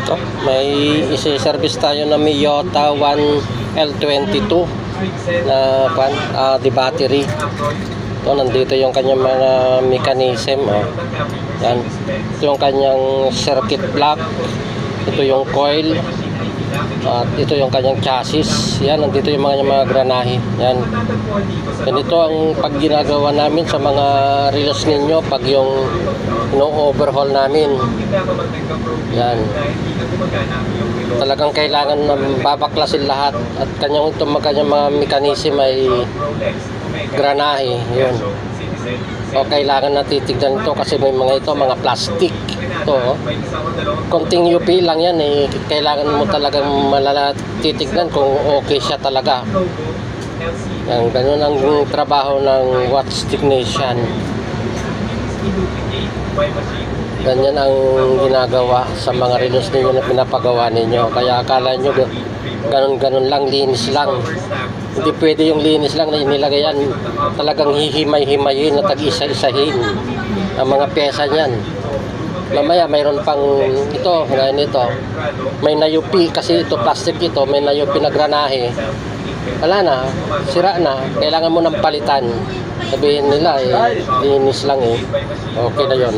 Ito, may isi-service tayo na Miyota 1L22 na di battery. Ito, nandito yung kanyang mga mechanism. Yan. Ito yung kanyang circuit block. Ito yung coil. At ito yung kanyang chassis. Yan, nandito yung mga granahe. Yan. Ganito ang pag ginagawa namin sa mga reels ninyo pag yung no-overhaul namin. Yan. Talagang kailangan na babaklasin lahat. At kanyang mga mechanism ay granahe. Yun. O kailangan na titignan ito kasi may mga plastic. Ito, konting UP lang yan eh. Kailangan mo talagang titignan kung okay siya talaga. Yan, ganun ang trabaho ng watch technician. Ganyan ang ginagawa sa mga relos ninyo na pinapagawa ninyo. Kaya akala nyo ganun lang, linis lang. Hindi pwede yung linis lang na inilagay yan. Talagang hihimay-himayin at tag-isa-isahin ang mga pyesa niyan. Mamaya mayroon pang ito, ngayon ito. May nayupi kasi ito, plastic ito, may nayupi na granahe. Wala na, sira na. Kailangan mo ng palitan. Sabihin nila linis lang eh. Okay na yon.